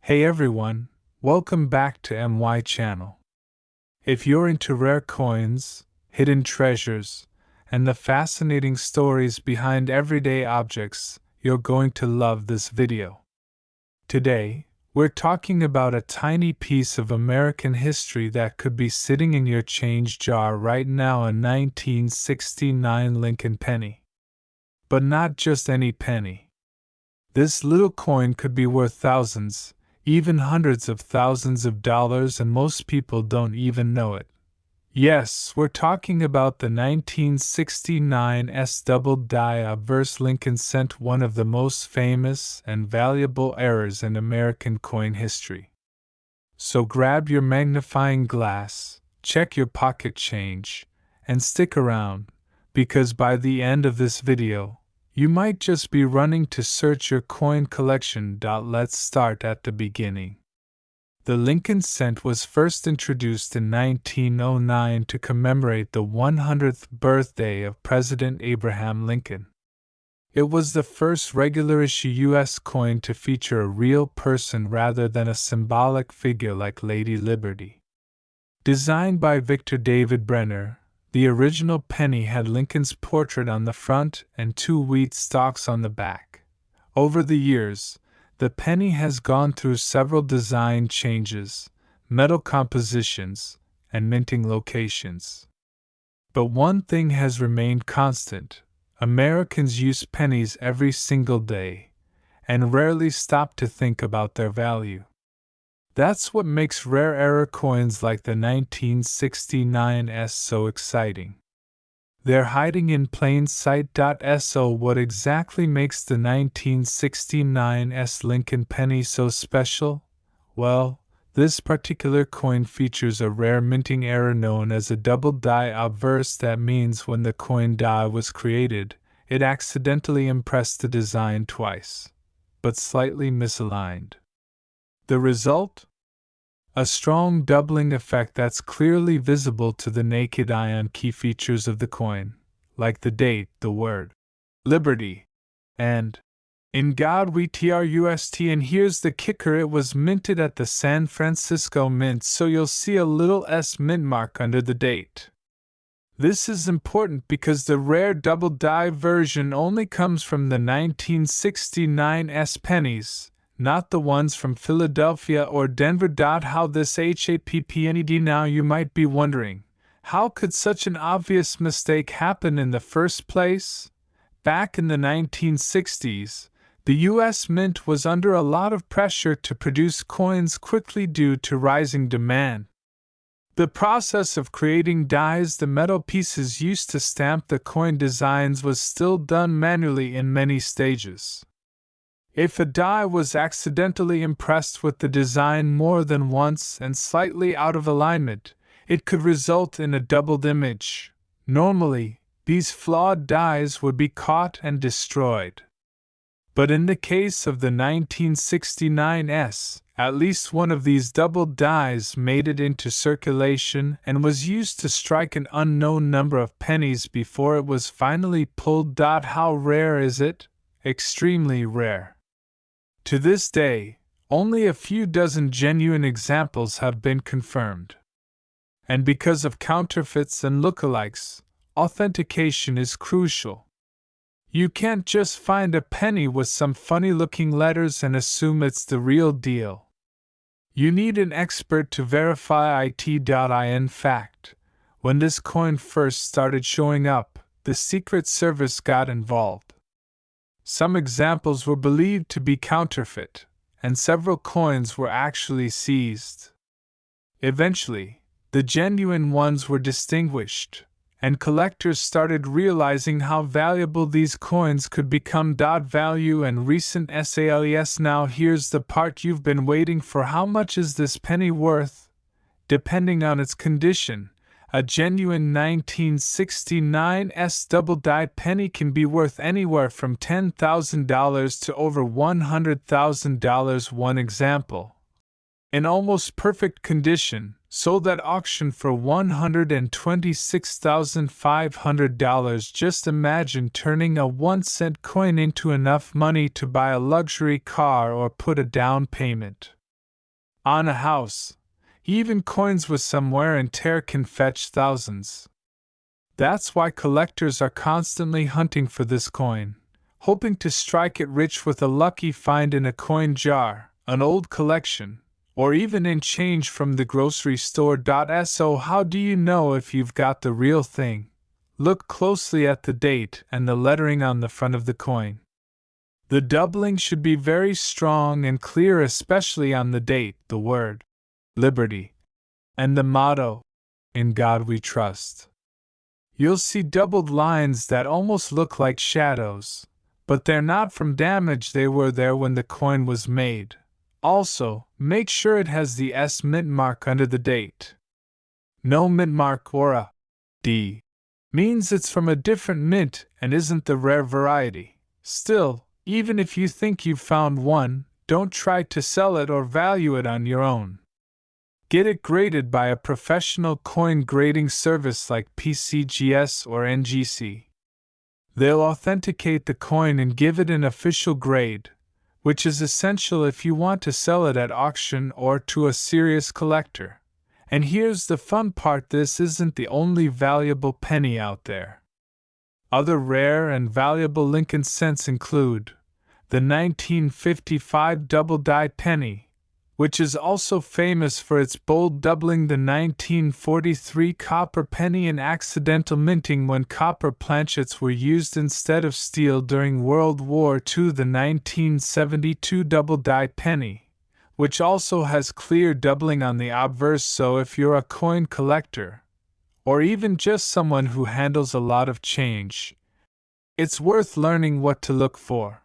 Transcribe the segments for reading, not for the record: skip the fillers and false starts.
Hey everyone, welcome back to MY channel. If you're into rare coins, hidden treasures, and the fascinating stories behind everyday objects, you're going to love this video. Today, we're talking about a tiny piece of American history that could be sitting in your change jar right now, a 1969 Lincoln penny. But not just any penny. This little coin could be worth thousands, even hundreds of thousands of dollars, and most people don't even know it. Yes, we're talking about the 1969 double-die obverse Lincoln cent, one of the most famous and valuable errors in American coin history. So grab your magnifying glass, check your pocket change, and stick around, because by the end of this video, you might just be running to search your coin collection. Let's start at the beginning. The Lincoln cent was first introduced in 1909 to commemorate the 100th birthday of President Abraham Lincoln. It was the first regular-issue U.S. coin to feature a real person rather than a symbolic figure like Lady Liberty. Designed by Victor David Brenner, the original penny had Lincoln's portrait on the front and 2 wheat stalks on the back. Over the years, the penny has gone through several design changes, metal compositions, and minting locations. But one thing has remained constant: Americans use pennies every single day, and rarely stop to think about their value. That's what makes rare error coins like the 1969 so exciting. They're hiding in plain sight. So what exactly makes the 1969 Lincoln penny so special? Well, this particular coin features a rare minting error known as a double-die obverse. That means when the coin die was created, it accidentally impressed the design twice, but slightly misaligned. The result? A strong doubling effect that's clearly visible to the naked eye on key features of the coin, like the date, the word Liberty, and In God We Trust. And here's the kicker: it was minted at the San Francisco Mint, so you'll see a little S mint mark under the date. This is important because the rare double-die version only comes from the 1969 pennies, not the ones from Philadelphia or Denver. How this happened? Now you might be wondering, how could such an obvious mistake happen in the first place? Back in the 1960s, the U.S. Mint was under a lot of pressure to produce coins quickly due to rising demand. The process of creating dies, the metal pieces used to stamp the coin designs, was still done manually in many stages. If a die was accidentally impressed with the design more than once and slightly out of alignment, it could result in a doubled image. Normally, these flawed dies would be caught and destroyed. But in the case of the 1969 at least one of these doubled dies made it into circulation and was used to strike an unknown number of pennies before it was finally pulled. How rare is it? Extremely rare. To this day, only a few dozen genuine examples have been confirmed. And because of counterfeits and lookalikes, authentication is crucial. You can't just find a penny with some funny-looking letters and assume it's the real deal. You need an expert to verify it. In fact, when this coin first started showing up, the Secret Service got involved. Some examples were believed to be counterfeit, and several coins were actually seized. Eventually, the genuine ones were distinguished, and collectors started realizing how valuable these coins could become. Value and recent sales. Now here's the part you've been waiting for: how much is this penny worth? Depending on its condition, a genuine 1969 double-die penny can be worth anywhere from $10,000 to over $100,000. One example: in almost perfect condition, sold at auction for $126,500. Just imagine turning a 1-cent coin into enough money to buy a luxury car or put a down payment. on a house. Even coins with some wear and tear can fetch thousands. That's why collectors are constantly hunting for this coin, hoping to strike it rich with a lucky find in a coin jar, an old collection, or even in change from the grocery store. So how do you know if you've got the real thing? Look closely at the date and the lettering on the front of the coin. The doubling should be very strong and clear, especially on the date, the word liberty, and the motto, in God we trust. You'll see doubled lines that almost look like shadows, but they're not from damage. They were there when the coin was made. Also, make sure it has the S mint mark under the date. No mint mark or a D means it's from a different mint and isn't the rare variety. Still, even if you think you've found one, don't try to sell it or value it on your own. Get it graded by a professional coin grading service like PCGS or NGC. They'll authenticate the coin and give it an official grade, which is essential if you want to sell it at auction or to a serious collector. And here's the fun part: this isn't the only valuable penny out there. Other rare and valuable Lincoln cents include the 1955 double-die penny, which is also famous for its bold doubling, the 1943 copper penny, and accidental minting when copper planchets were used instead of steel during World War II, the 1972 double-die penny, which also has clear doubling on the obverse. So if you're a coin collector, or even just someone who handles a lot of change, it's worth learning what to look for.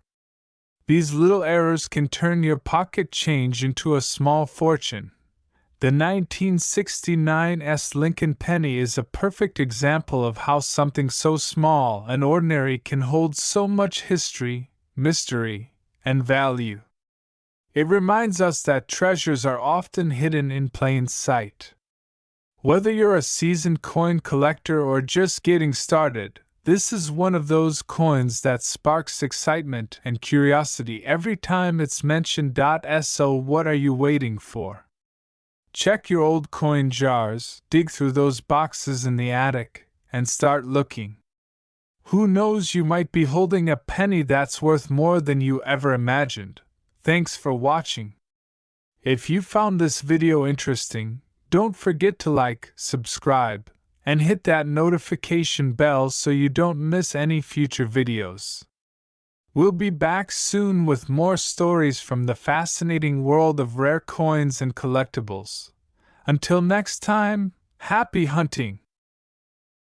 These little errors can turn your pocket change into a small fortune. The 1969 Lincoln penny is a perfect example of how something so small and ordinary can hold so much history, mystery, and value. It reminds us that treasures are often hidden in plain sight. Whether you're a seasoned coin collector or just getting started, this is one of those coins that sparks excitement and curiosity every time it's mentioned. So what are you waiting for? Check your old coin jars, dig through those boxes in the attic, and start looking. Who knows, you might be holding a penny that's worth more than you ever imagined. Thanks for watching. If you found this video interesting, don't forget to like, subscribe, and hit that notification bell so you don't miss any future videos. We'll be back soon with more stories from the fascinating world of rare coins and collectibles. Until next time, happy hunting!